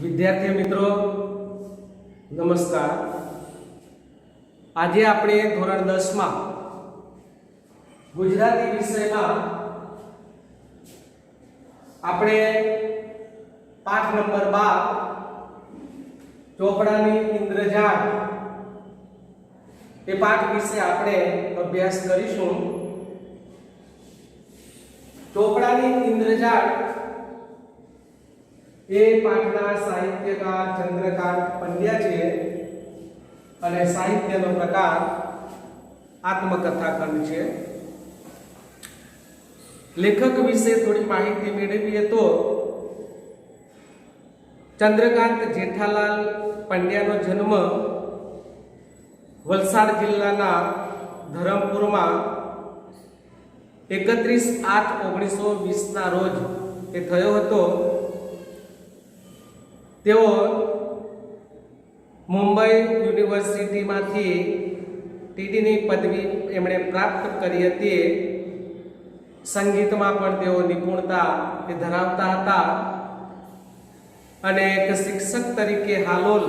विद्यार्थी मित्रों नमस्कार। आज આપણે ધોરણ 10 માં ગુજરાતી વિષયમાં આપણે પાઠ નંબર 12 ચોપડાની ઇન્દ્રજાળ એ પાઠ વિશે આપણે અભ્યાસ કરીશું। ચોપડાની ઇન્દ્રજાળ એ પાઠના સાહિत्यकार चंद्रकांत पंड्या छे અને સાહિત્યનો પ્રકાર આત્મકથા ખંડ છે। લેખક વિશે થોડી માહિતી મેળવીએ તો ચંદ્રકાંત જેઠાલાલ પંડ્યાનો જન્મ વલસાડ જિલ્લાના ધરમપુરમાં 31/8/1920 ના રોજ એ થયો હતો। તેઓ મુંબઈ યુનિવર્સિટીમાંથી ટીડીની પદવી એમણે પ્રાપ્ત કરી હતી। સંગીતમાં પણ તેઓ નિપુણતા ધરાવતા હતા અને એક શિક્ષક તરીકે હાલોલ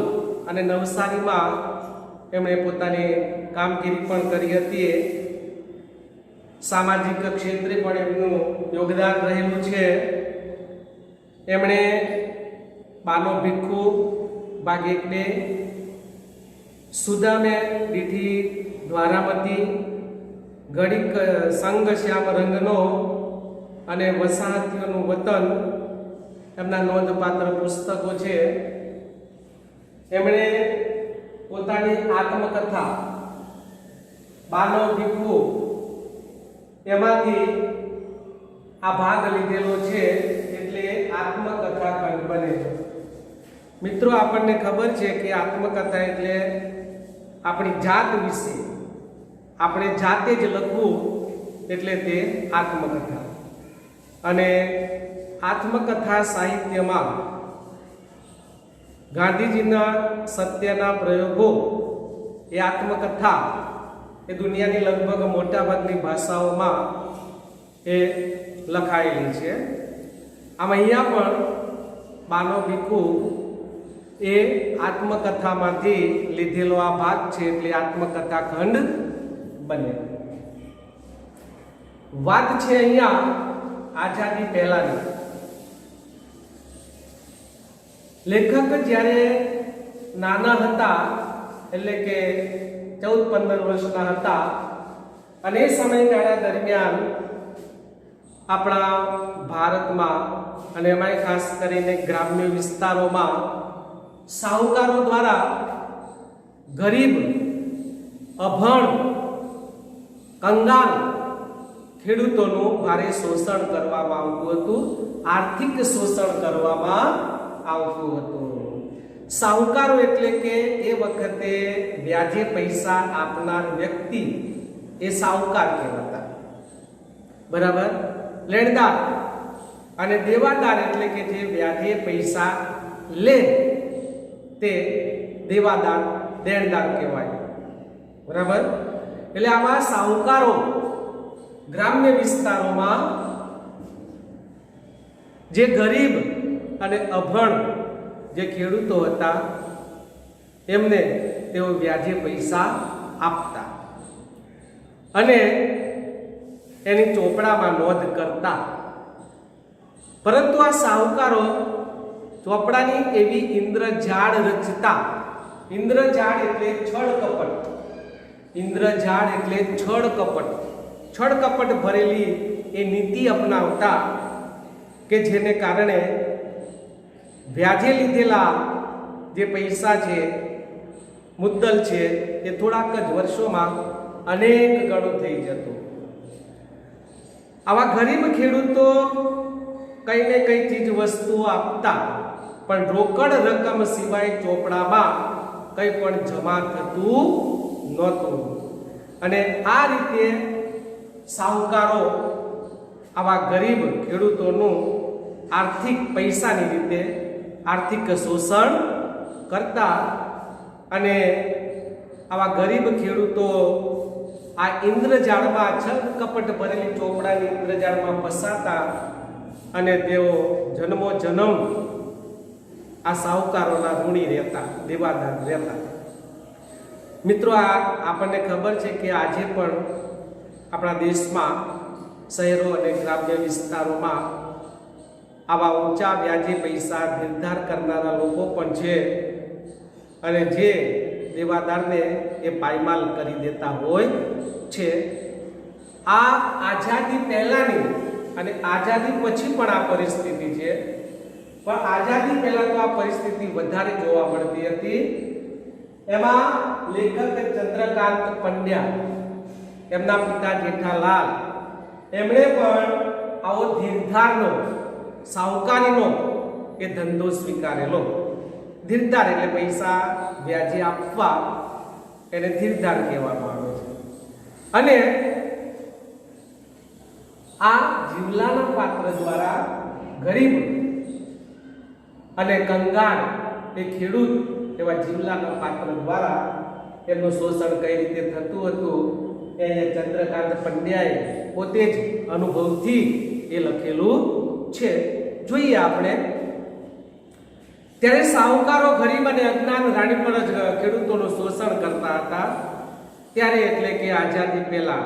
અને નવસારીમાં એમણે પોતાની કામગીરી પણ કરી હતી। સામાજિક ક્ષેત્રે પણ એમનું યોગદાન રહેલું છે। એમણે बानो भिक्खु बागेकने सुदामे डीठी द्वारामती गणिक संग श्याम रंगनो अने वसाहतीओनुं वतन एमना नोंधपात्र पुस्तको छे। एमणे पोतानी आत्मकथा बानो भिक्खु एमांथी आ भाग लीधेलो छे एटले आत्मकथा खंड बने। मित्रों आपने खबर है कि आत्मकथा एटले अपनी जात विषे अपने जाते ज लखवू एटले ते आत्मकथा। अने आत्मकथा साहित्य में गांधीजीना सत्यना प्रयोगों ए आत्मकथा ए दुनिया की लगभग मोटा भागनी भाषाओं में ए लखायेली छे। आम अहींया पण बानो भिक्खु ए आत्मकथा मांथी लीधेलो आ भाग छे एटले आत्मकथा खंड बने। वात छे अहींया आजादी पहेलानी। लेखक ज्यारे नाना हता एटले के 14-15 वर्षना हता अने ए समयगाळा दरमियान अपना भारत में अने एमांय खास करीने ग्राम्य विस्तारों में साहुकारों द्वारा गरीब अभण कंगाल खेडूतोनुं भारे शोषण करवामां आवतुं हतुं। आर्थिक शोषण करवामां आवतुं हतुं। साहुकारो एटले के ए वखते व्याजे पैसा आपनार व्यक्ति ए साहुकार कहेवाता। बराबर। लेणदार अने देवादार एटले के जे व्याजे पैसा ले ते देवादार देणदार कहेवाय। बराबर। एटले आवा साहुकारो ग्राम्य विस्तारों में जे गरीब अने अभण जे खेडूतो हता एमने तेओ व्याजे पैसा आपता अने एनी ચોપડામાં નોંધ करता। परंतु आ साहुकारो ચોપડાની एवी इंद्रजाळ रचता। इंद्रजाळ एटले छळ कपट। इंद्रजाळ एटले छळ कपट। छळ कपट भरेली ए नीति अपनावता के जेने कारणे व्याजे लीधेला जे पैसा छे मुद्दल छे ए थोड़ाक ज वर्षोमां अनेक गणो थई जतो। आवा गरीब खेडूतो कई ने कई चीज वस्तु आपता पण रोकड़ रकम सिवाय ચોપડામાં कई पण जमा थतुं नहोतुं। अने आ रीते साहुकारो आवा गरीब खेडूतोनुं आर्थिक पैसानी रीते आर्थिक शोषण करता अने आवा गरीब खेडूतो आ इंद्रजाळमां छल कपट भरेली ચોપડાની इंद्रजाळमां फसाता અને તેઓ જન્મો જન્મ આ સાહુકારોના ઋણી રહેતા, દેવાદાર રહેતા. મિત્રો, આ આપણને ખબર છે કે આજે પણ આપણા દેશમાં શહેરો અને ગ્રામ્ય વિસ્તારોમાં આવા ઊંચા વ્યાજે પૈસા નિર્ધાર કરનારા લોકો પણ છે અને જે દેવાદારને એ પાયમાલ કરી દેતા હોય છે. આ આઝાદી પહેલાની અને આઝાદી પછી પણ આ પરિસ્થિતિ છે, પણ આઝાદી પહેલા તો આ પરિસ્થિતિ વધારે જોવા મળતી હતી. એમાં લેખક ચંદ્રકાંત પંડ્યા, એમના પિતા જેઠાલાલ, એમણે પણ આવો ધીરધારનો, સાહુકારીનો એ ધંધો સ્વીકારેલો. ધીરધાર એટલે પૈસા વ્યાજે આપવા, એને ધીરધાર કહેવામાં આવે છે. અને આ જીવલાના પાત્ર દ્વારા ગરીબ અને કંગાળ એ ખેડૂત એવા જીવલાના પાત્ર દ્વારા એમનું શોષણ કઈ રીતે થતું હતું એ ચંદ્રકાંત પંડ્યાએ પોતે જ અનુભવથી એ લખેલું છે. જોઈએ આપણે. ત્યારે સાહુકારો ગરીબ અને અજ્ઞાન રાણી પર જ ખેડૂતોનું શોષણ કરતા હતા. ત્યારે એટલે કે આઝાદી પહેલા.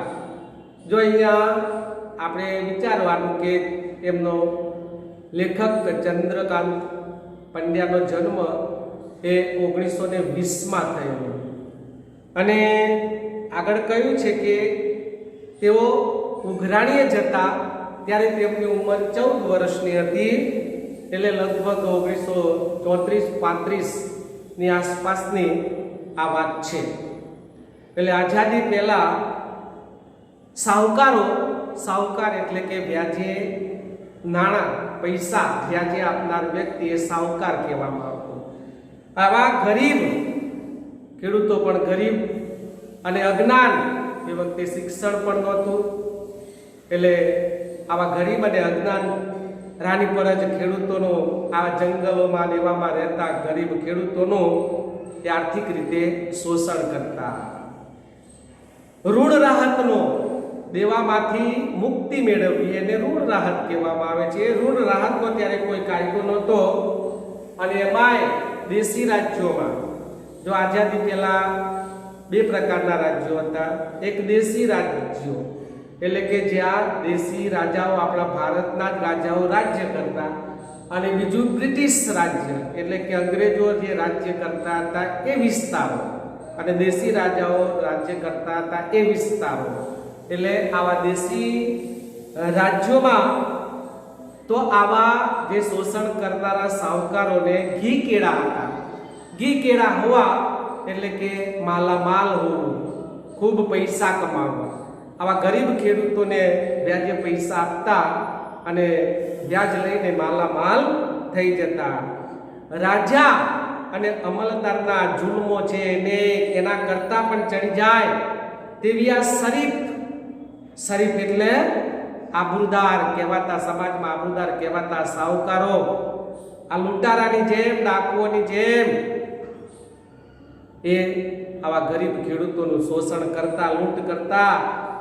જો અહીંયા આપણે વિચારવાનું કે એમનો લેખક ચંદ્રકાંત પંડ્યાનો જન્મ એ 1920માં થયેલો અને આગળ કહ્યું છે કે તેઓ ઉઘરાણીએ જતા ત્યારે તેમની ઉંમર 14 વર્ષની હતી. એટલે લગભગ 1934-35 ની આસપાસની આ વાત છે. એટલે આઝાદી પહેલા સાહુકાર એટલે કે વ્યાજે નાણાં, પૈસા વ્યાજે આપનાર વ્યક્તિ એ સાહુકાર કહેવામાં આવતો. આવા ગરીબ ખેડૂતો પણ ગરીબ અને અજ્ઞાન, એ વખતે શિક્ષણ પણ નહોતું. એટલે આવા ગરીબ અને અજ્ઞાન રાણી પર જ ખેડૂતોનો, આ જંગલોમાં લેવામાં રહેતા ગરીબ ખેડૂતોનો એ આર્થિક રીતે શોષણ કરતા. ઋણ રાહતનો, દેવામાંથી મુક્તિ મેળવવી એને ઋણ રાહત કહેવામાં આવે છે. ઋણ રાહતનો ત્યારે કોઈ કાયદો નહોતો અને એમાંય દેશી રાજ્યોમાં, જો આઝાદી પહેલા 2 પ્રકારના રાજ્યો હતા. એક દેશી રાજ્યો એટલે કે જ્યાં દેશી રાજાઓ, આપણા ભારતના જ રાજાઓ રાજ્ય કરતા, અને બીજું બ્રિટિશ રાજ્ય એટલે કે અંગ્રેજો જે રાજ્ય કરતા હતા એ વિસ્તારો, અને દેશી રાજાઓ રાજ્ય કરતા હતા એ વિસ્તારો. એટલે આવા દેશી રાજ્યોમાં તો આવા જે શોષણ કરનારા સાહુકારોને ઘી કેળા હતા. ઘી કેળા હોવા એટલે કે માલામાલ હોવું, ખૂબ પૈસા કમાવવા. આવા ગરીબ ખેડૂતોને વ્યાજે પૈસા આપતા અને વ્યાજ લઈને માલામાલ થઈ જતા. રાજા અને અમલદારના જુલ્મો છે એને એના કરતા પણ ચડી જાય તેવી આ શરીફ એટલે આબરૂદાર કહેવાતા, સમાજમાં આબરૂદાર કહેવાતા સાહુકારો આ લૂંટારાની જેમ, ડાકુઓની જેમ એ આવા ગરીબ ખેડૂતોનું શોષણ કરતા, લૂંટ કરતા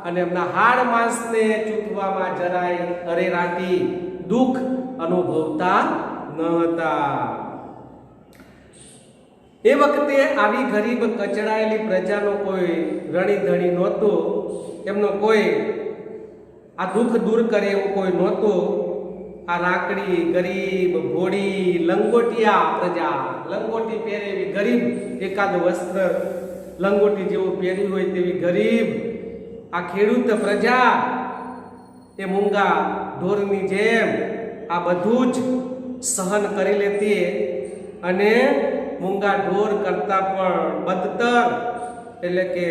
અને એમના હાડ માંસને ચૂંટવામાં જરાય અરેરાટી, દુઃખ અનુભવતા ન હતા. એ વખતે આવી ગરીબ કચડાયેલી પ્રજાનો કોઈ રણી ધણી નહોતો. એમનો કોઈ આ દુઃખ દૂર કરે એવું કોઈ નહોતું. આ રાકડી, ગરીબ, ભોળી, લંગોટિયા પ્રજા, લંગોટી પહેરે એવી ગરીબ, એકાદ વસ્ત્ર લંગોટી જેવું પહેર્યું હોય તેવી ગરીબ આ ખેડૂત પ્રજા એ મૂંગા ઢોરની જેમ આ બધું જ સહન કરી લેતી અને મૂંગા ઢોર કરતા પણ બદતર એટલે કે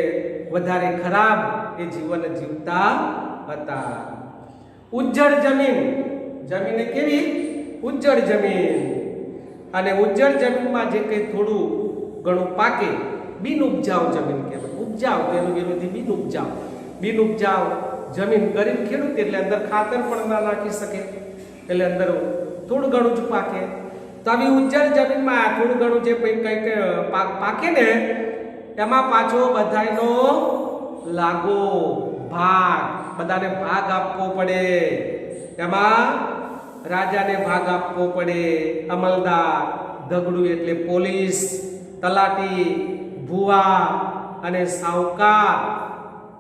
વધારે ખરાબ એ જીવન જીવતા હતા. ઉજ્જડ જમીન કેવી? ઉજ્જડ જમીન. અને ઉજ્જડ જમીનમાં જે કંઈ થોડું ઘણું પાકે બિનઉપજાઉ જમીન કહેવાય. ઉપજાઉ તેનું વિરોધી બિનઉપજાઉ. બિનઉપજાઉ જમીન, ગરીબ ખેડૂત એટલે અંદર ખાતર પણ ના નાખી શકે, એટલે અંદર થોડું ઘણું જ પાકે. તો આવી ઉજ્જડ જમીનમાં થોડું ઘણું જે કંઈક પાકે ને એમાં પાછો બધાયનો લાગો, ભાગ, બધાને ભાગ આપવો પડે. એમાં રાજાને ભાગ આપવો પડે, અમલદાર ધગડું એટલે પોલીસ, તલાટી, ભુવા અને સાવકાર,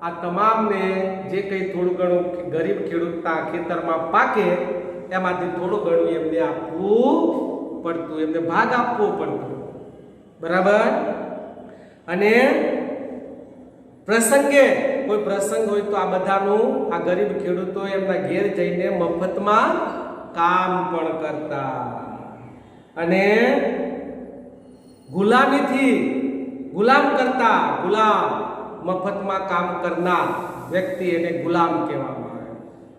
આ તમામને જે કંઈ થોડું ઘણું ગરીબ ખેડૂતના ખેતરમાં પાકે એમાંથી થોડું ઘણું એમને આપવું પડતું, એમને ભાગ આપવો પડતો, બરાબર. અને પ્રસંગે કોઈ પ્રસંગ હોય તો આ બધાનું આ ગરીબ ખેડૂતો એમના ઘેર જઈને મફતમાં કામ પણ કરતા. અને ગુલામીથી ગુલામ કરતા, ગુલામ મફતમાં કામ કરનાર વ્યક્તિ એને ગુલામ કહેવામાં આવે.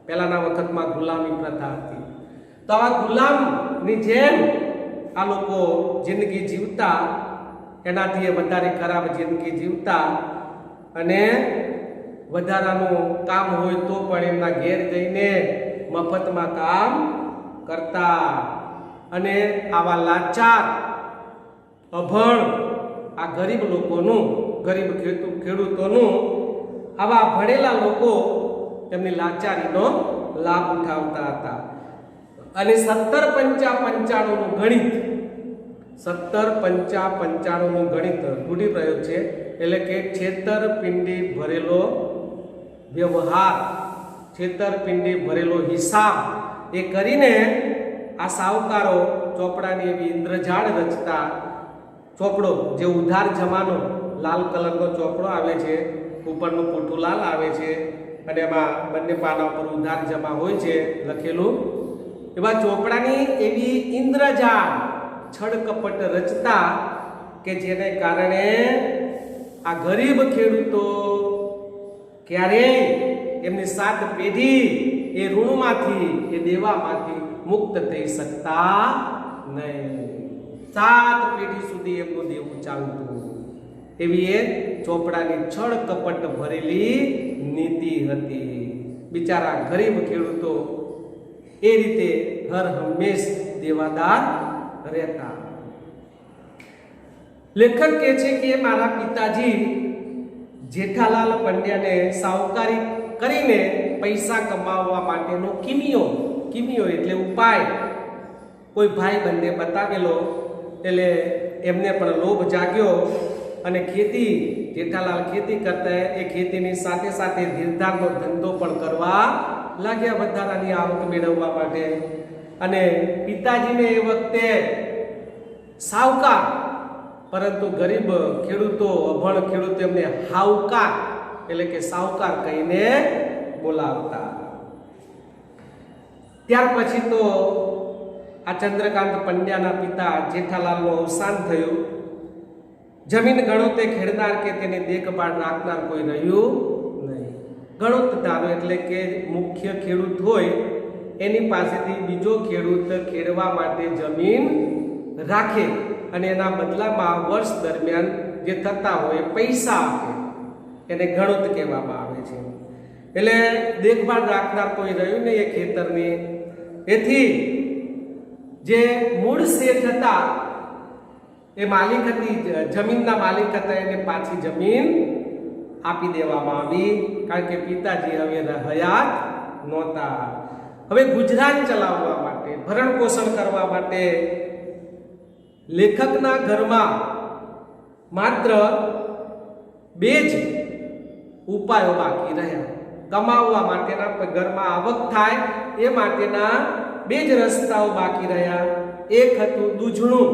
પહેલાના વખતમાં ગુલામી પ્રથા હતી. તો આવા ગુલામની જેમ આ લોકો જિંદગી જીવતા, એનાથી વધારે ખરાબ જિંદગી જીવતા અને વધારાનું કામ હોય તો પણ એમના ઘેર જઈને મફતમાં કામ કરતા. અને આવા લાચાર, અભણ આ ગરીબ લોકોનું, ગરીબ ખેડૂતોનું આવા ભણેલા લોકો તેમની લાચારીનો લાભ ઉઠાવતા હતા. અને 17 નું ગણિત, 17 નું ગણિત રૂઢિપ્રયોગ છે, એટલે કે છેતરપિંડી ભરેલો વ્યવહાર, છેતરપિંડી ભરેલો હિસાબ એ કરીને આ સાવકારો ચોપડાની એવી ઇન્દ્રજાળ રચતા. ચોપડો જે ઉધાર જમાનો, લાલ કલરનો ચોપડો આવે છે, ઉપરનું પૂઠું લાલ આવે છે અને એમાં બંને પાના ઉપર ઉધાર જમા હોય છે લખેલું. એવા ચોપડાની એવી ઇન્દ્રજાળ છળકપટ રચતા કે જેને કારણે આ ગરીબ ખેડૂતો ક્યારેય એમની 7 પેઢી એ ઋણમાંથી, એ દેવામાંથી મુક્ત થઈ શકતા નહીં. 7 પેઢી સુધી એમનું દેવું ચાલતું. એવી એ ચોપડાની છળ કપટ ભરેલી નીતિ હતી. બિચારા ગરીબ ખેડૂતો એ રીતે હર હંમેશ દેવાદાર રહેતા. લેખક કહે છે કે મારા પિતાજી જેઠાલાલ પંડ્યાને સાવકારી કરીને પૈસા કમાવવા માટેનો કિમિયો એટલે ઉપાય કોઈ ભાઈ બંને બતાવેલો. એટલે એમને પણ લોભ જાગ્યો અને ખેતી, જેઠાલાલ ખેતી કરતા, એ ખેતીની સાથે સાથે ધીરધારનો ધંધો પણ કરવા લાગ્યા વધારાની આવક મેળવવા માટે. અને પિતાજીને એ વખતે સાવકાર, પરંતુ ગરીબ ખેડૂતો, અભણ ખેડૂતો એમને હાવકાર એટલે કે સાવકાર કહીને બોલાવતા. ત્યાર પછી તો આ ચંદ્રકાંત પંડ્યાના પિતા જેઠાલાલનું અવસાન થયું. જમીન ગણોતે ખેડનાર કે તેની દેખભાળ રાખનાર કોઈ રહ્યું નહીં. ગણોતદારો એટલે કે મુખ્ય ખેડૂત હોય એની પાસેથી બીજો ખેડૂત ખેડવા માટે જમીન રાખે અને એના બદલામાં વર્ષ દરમિયાન જે થતા હોય પૈસા આપે, એને ગણોત કહેવામાં આવે છે. એટલે દેખભાળ રાખનાર કોઈ રહ્યું નહીં એ ખેતરની. એથી જે મૂળ શેઠ હતા, એ માલિક હતી, જમીનના માલિક હતા, એને પાછી જમીન આપી દેવામાં આવી, કારણ કે પિતાજી હવે હયાત નહોતા. હવે ગુજરાન ચલાવવા માટે, ભરણ પોષણ કરવા માટે લેખકના ઘરમાં માત્ર 2 જ ઉપાયો બાકી રહ્યા. કમાવવા માટેના, ઘરમાં આવક થાય એ માટેના 2 જ રસ્તાઓ બાકી રહ્યા. એક હતું દૂધણું.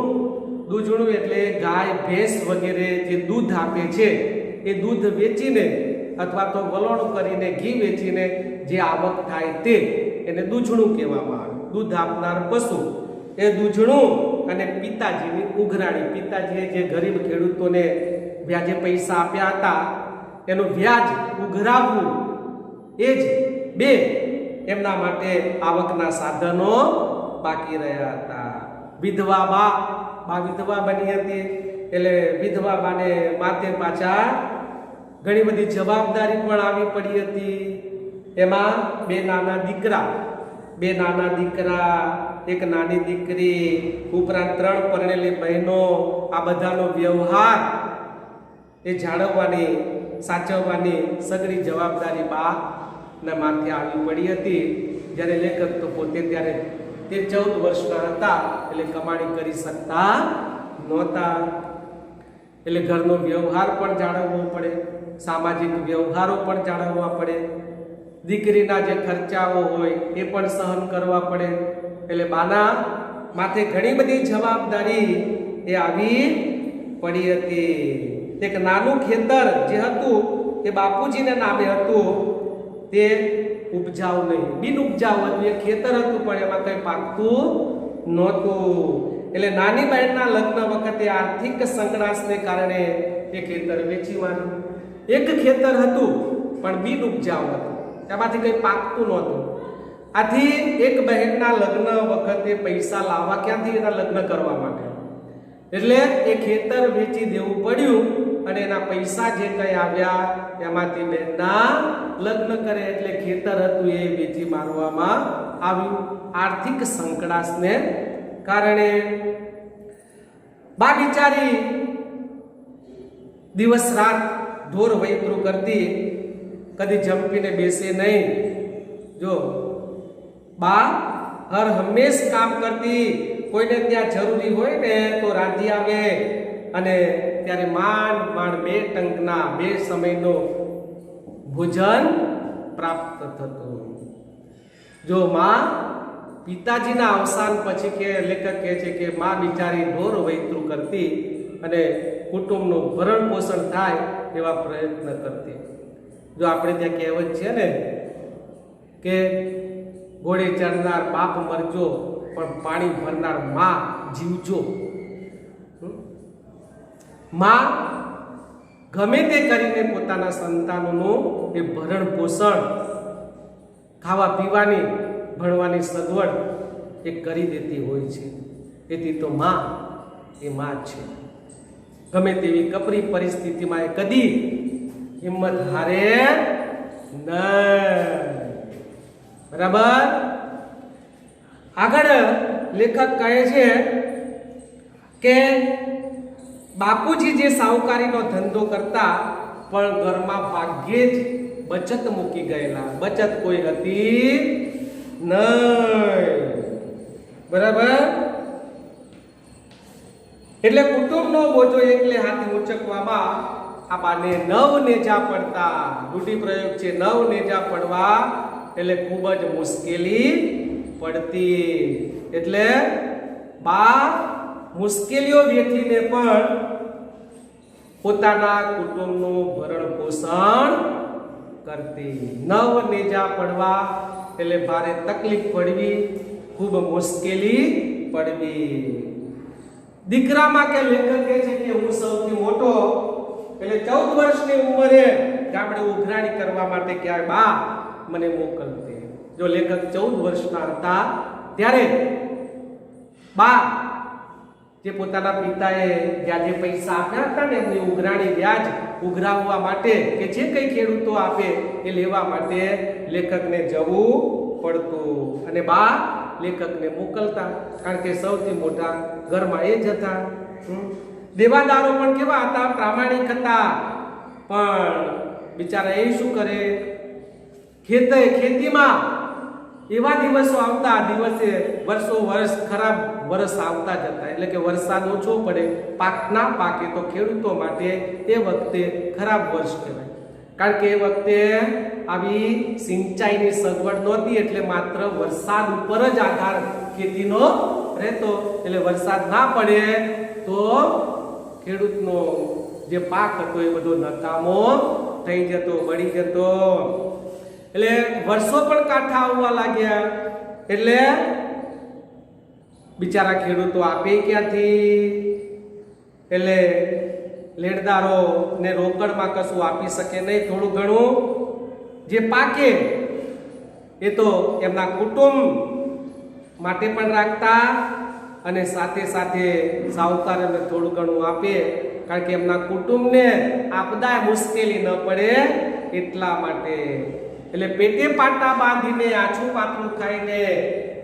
દૂધણું એટલે ગાય, ભેંસ વગેરે જે દૂધ આપે છે એ દૂધ વેચીને અથવા તો વલોણું કરીને ઘી વેચીને જે આવક થાય તે એને દૂધણું કહેવામાં આવે. દૂધ આપનાર પશુ એ દૂધણું. અને પિતાજીની ઉઘરાણી, પિતાજીએ જે ગરીબ ખેડૂતોને વ્યાજે પૈસા આપ્યા હતા એનું વ્યાજ ઉઘરાવવું, એ જ 2 એમના માટે આવકના સાધનો બાકી રહ્યા હતા. વિધવા બા વિધવા બની હતી, એટલે વિધવા બાને માથે પાછા ઘણી બધી જવાબદારી પણ આવી પડી હતી. એમાં 2 નાના દીકરા, 1 નાની દીકરી, ઉપરાંત 3 પરણેલી બહેનો, આ બધાનો વ્યવહાર એ જાળવવાની, સાચવવાની સગળી જવાબદારી બાના માથે આવી પડી હતી. જ્યારે લેખક તો પોતે ત્યારે તે 14 વર્ષના હતા એટલે કમાણી કરી શકતા નહોતા. એટલે ઘરનો વ્યવહાર પણ જાળવવો પડે, સામાજિક વ્યવહારો પણ જાળવવા પડે, દીકરીના જે ખર્ચાઓ હોય એ પણ સહન કરવા પડે. એટલે બાના માથે ઘણી બધી જવાબદારી એ આવી પડી હતી. એક નાનું ખેતર જે હતું એ બાપુજીના નામે હતું, તે ઉપજાવ નહીં, બિન ઉપજાવ હતું. એ ખેતર હતું પણ એમાં કંઈ પાકતું નહોતું. એટલે નાની બહેનના લગ્ન વખતે આર્થિક સંકળાશને કારણે એ ખેતર વેચી માર્યું. એક ખેતર હતું પણ બિન ઉપજાવ હતું, તેમાંથી કંઈ પાકતું નહોતું. આથી એક બહેનના લગ્ન વખતે પૈસા લાવવા ક્યાંથી એના લગ્ન કરવા માટે, એટલે એ ખેતર વેચી દેવું પડ્યું અને એના પૈસા જે કંઈ આવ્યા એમાંથી બહેનના લગ્ન કરે. એટલે ખેતર હતું એ વેચી મારવામાં આવ્યું આર્થિક સંકળાશને કારણે. બા બિચારી દિવસ રાત ઢોર વૈતરું કરતી, કદી જંપીને બેસે નહીં. જો બા હર હંમેશ કામ કરતી, કોઈને ત્યાં જરૂરી હોય ને તો રાંધી આવે અને ત્યારે માંડ માંડ 2 ટંકના 2 સમયનો ભોજન પ્રાપ્ત થતું. જો માં પિતાજીના અવસાન પછી કે લેખક કહે છે કે માં બિચારી ઢોર વૈતરું કરતી અને કુટુંબનું ભરણ પોષણ થાય એવા પ્રયત્ન કરતી. જો આપણે ત્યાં કહેવત છે ને કે ઘોડે ચડનાર બાપ મરજો પણ પાણી ભરનાર માં જીવજો. માં ગમે તે કરીને પોતાના સંતાનોનું એ ભરણ પોષણ, ખાવા પીવાની, ભણવાની સગવડ એ કરી દેતી હોય છે. તેથી તો માં એ માં છે. ગમે તેવી કપરી પરિસ્થિતિમાં એ કદી હિંમત હારે નહીં. બરાબર. આગળ લેખક કહે છે કે બાપુજી જે સાહુકારીનો ધંધો કરતા પણ ઘરમાં ભાગ્યે જ બચત મૂકી ગયેલા, બચત કોઈ હતી નહીં. બરાબર. એટલે કુટુંબનો બોજો એકલે હાથે ઉંચકવામાં આ બાને 9 નેજા પડતા. રૂઢિપ્રયોગ છે 9 નેજા પડવા એટલે ખૂબ જ મુશ્કેલી પડતી. એટલે બા મુશ્કેલીઓ વેઠીને પણ પોતાના કુટુંબનું ભરણ પોષણ કરતી. 9 નેજા પડવા એટલે ભારે તકલીફ પડવી, ખૂબ મુશ્કેલી પડવી. દીકરામાં કે લેખક કહે છે કે હું સૌથી મોટો, એટલે 14 વર્ષની ઉંમરે ગામડે ઉઘરાણી કરવા માટે ક્યારે બા મને મોકલતી. જો લેખક 14 વર્ષના હતા ત્યારે બા જે પોતાના પિતાએ જે પૈસા આપ્યા હતા ને એમની ઉઘરાણી વ્યાજ ઉઘરાવવા માટે કે જે કંઈ ખેડૂતો આપે એ લેવા માટે લેખકને જવું પડતું અને બા લેખકને મોકલતા, કારણ કે સૌથી મોટા ઘરમાં એ જ હતા. દેવાદારો પણ કેવા હતા? પ્રામાણિક હતા. પણ બિચારા એ શું કરે, ખેતીમાં એવા દિવસો આવતા, દિવસે વર્ષો વર્ષ ખરાબ વર્ષ આવતા જતા. એટલે કે વરસાદ ઓછો પડે, પાક ના પાકે તો ખેડૂતો માટે એ વખતે ખરાબ વર્ષ કહેવાય. કારણ કે એ વખતે આવી સિંચાઈની સગવડ નહોતી, એટલે માત્ર વરસાદ ઉપર જ આધાર ખેતીનો રહેતો. એટલે વરસાદ ના પડે તો ખેડૂતનો જે પાક હતો એ બધો નકામો થઈ જતો, બળી જતો. એટલે વર્ષો પણ કાઠા આવવા લાગ્યા. એટલે બિચારા ખેડૂતો આપે ક્યાંથી? એટલે લેણદારો ને રોકડમાં કશું આપી શકે નહીં. થોડું ઘણું જે પાકે એ તો એમના કુટુંબ માટે પણ રાખતા અને સાથે સાથે સાહુકારને થોડું ઘણું આપે, કારણ કે એમના કુટુંબને આપદા મુશ્કેલી ન પડે એટલા માટે. એટલે પેટે પાટા બાંધીને આછું પાતળું ખાઈને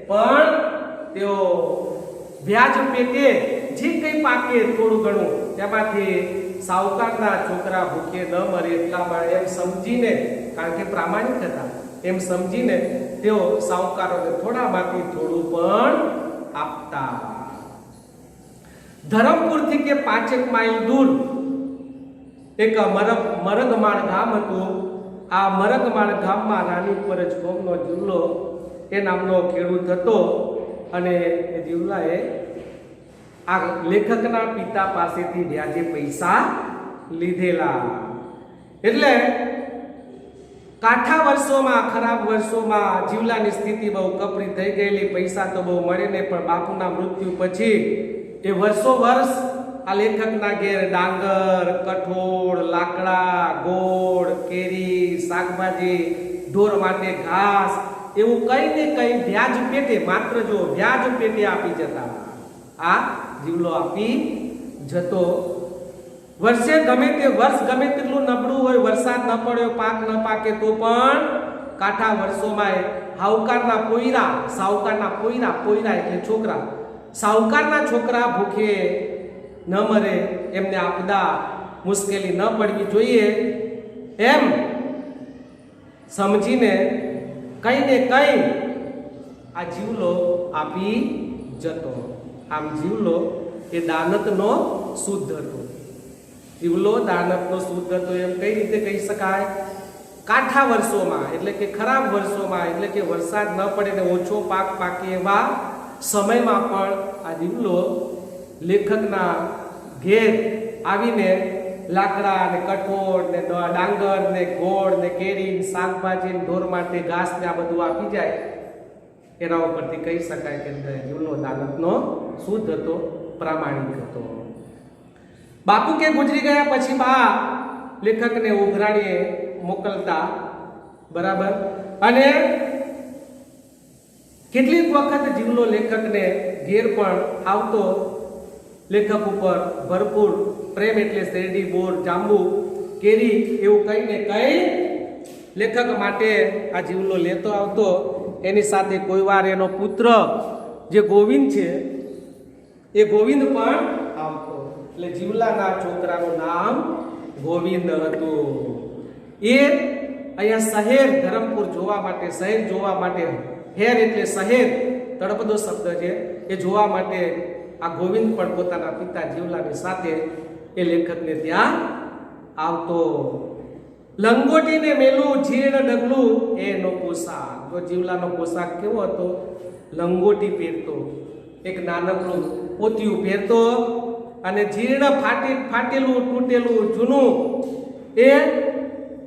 પણ તેઓ વ્યાજ પેટે જે કંઈ પાકે થોડું ઘણું તેમાંથી સાહુકારના છોકરા ભૂખે ન મરે એટલા માટે એમ સમજીને, કારણ કે પ્રામાણિક હતા, એમ સમજીને તેઓ સાહુકારોને થોડામાંથી થોડું પણ આપતા. ધરમપુરથી કે 5 માઇલ દૂર એક મરગમાળ ગામ હતું. આ મરગમાળ ગામમાં રાની પરજ કોમનો જીવલો એ નામનો ખેડૂત હતો અને એ જીવલાએ આ લેખકના પિતા પાસેથી વ્યાજે પૈસા લીધેલા. એટલે કાઠા વર્ષોમાં, ખરાબ વર્ષોમાં જીવલાની સ્થિતિ બહુ કપરી થઈ ગયેલી. પૈસા તો બહુ મળે નહીં, પણ બાપુના મૃત્યુ પછી એ વર્ષો વર્ષ આ લેખકના ઘેર ડાંગર, કઠોળ, લાકડા, ગોળ, કેરી, શાકભાજી, ઢોર માટે ઘાસ એવું કઈ ને કઈ વ્યાજ પેટે, માત્ર જો વ્યાજ પેટે આપી જતા. આ જીવલો આપી જતો. વર્ષે ગમે તેટલું નબળું હોય, વરસાદ ન પડ્યો, પાક ન પાકે, તો પણ કાઠા વર્ષોમાં સાહુકારના પોયરા એટલે છોકરા, સાહુકારના છોકરા ભૂખે ન મરે, એમને આપદા મુશ્કેલી ન પડવી જોઈએ એમ સમજીને કઈ ને કઈ આ જીવલો આપી જતો. આમ જીવલો એ દાનતનો શુદ્ધ હતો. જીવલો દાનતનો શુદ્ધ હતો એમ કઈ રીતે કહી શકાય? કાઠા વર્ષોમાં એટલે કે ખરાબ વર્ષોમાં, એટલે કે વરસાદ ન પડે ને ઓછો પાક પાકે એવા સમયમાં પણ આ જીવલો લેખકના ઘેર આવીને લાકડા ને કઠોળ ને ડાંગર ને ગોળ ને કેરી, શાકભાજી, ઢોર માટે ઘાસ ને આ બધું આપી જાય. એના ઉપરથી કહી શકાય કે જીવલો દાનતનો શુદ્ધ હતો, પ્રામાણિક હતો. બાપુ કે ગુજરી ગયા પછી બા લેખકને ઉઘરાણીએ મોકલતા, બરાબર. અને કેટલીક વખત જીવલો લેખકને ઘેર પણ આવતો. લેખક ઉપર ભરપૂર પ્રેમ એટલે શેરડી, બોર, જાંબુ, કેરી એવું કઈ ને કઈ લેખક માટે આ જીવલો લેતો આવતો. એની સાથે કોઈ વાર એનો પુત્ર જે ગોવિંદ છે એ ગોવિંદ પણ આવતો. એટલે જીવલાના છોકરાનું નામ ગોવિંદ હતું. એ અહીંયા શહેર ધરમપુર જોવા માટે, શહેર જોવા માટે, હેર એટલે શહેર, તળપદો શબ્દ છે, એ જોવા માટે આ ગોવિંદ પણ પોતાના પિતા જીવલાની સાથે એ લેખકને ત્યાં આવતો. લંગોટી ને મેલું જીર્ણ ડગલું એનો પોશાક. તો જીવલાનો પોશાક કેવો હતો? લંગોટી પહેરતો, એક નાનકડું પોતિયું પહેરતો અને જીર્ણ ફાટેલું, તૂટેલું, જૂનું એ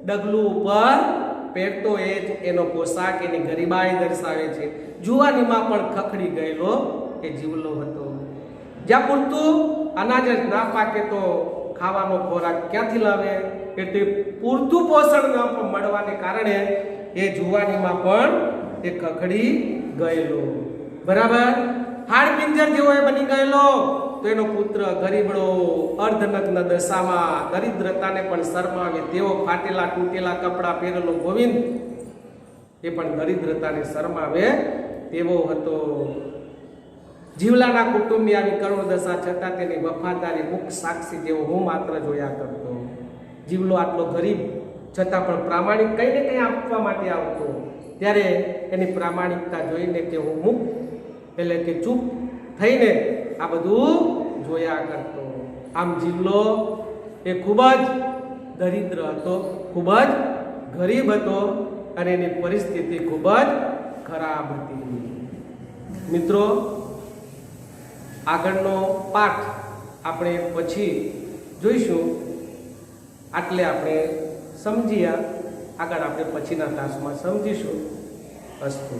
ડગલું ઉપર પહેરતો. એ જ એનો પોશાક, એની ગરીબાઈ દર્શાવે છે. જુવાનીમાં પણ ખખડી ગયેલો એ જીવલો હતો. જ્યાં પૂરતું અનાજ જ ના પાકે તો ખાવાનો ખોરાક ક્યાંથી લાવે? એટલે પૂરતું પોષણ ન મળવાને કારણે એ જુવાનીમાં પણ એ ખખડી ગયેલો, બરાબર. હાડપિંજર જેવો એ બની ગયેલો. તો એનો પુત્ર ગરીબડો, અર્ધનગ્ન દશામાં, દરિદ્રતાને પણ શરમાવે તેવો ફાટેલા તૂટેલા કપડાં પહેરેલો ગોવિંદ એ પણ દરિદ્રતાને શરમાવે તેવો હતો. જીવલાના કુટુંબની આવી કરુણ દશા છતાં તેની વફાદારી મુખ સાક્ષી જેવો હું માત્ર જોયા કરતો. જીવલો આટલો ગરીબ છતાં પણ પ્રામાણિક કઈ ને કઈ આપવા માટે આવતો. ત્યારે એની પ્રામાણિકતા જોઈને કે હું મુખ એટલે કે ચૂપ થઈને આ બધું જોયા કરતો. આમ જીવલો એ ખૂબ જ દરિદ્ર હતો, ખૂબ જ ગરીબ હતો અને એની પરિસ્થિતિ ખૂબ જ ખરાબ હતી. મિત્રો, આગળનો પાઠ આપણે પછી જોઈશું. આટલે આપણે સમજ્યા, આગળ આપણે પછીના તાસમાં સમજીશું. અસ્તુ.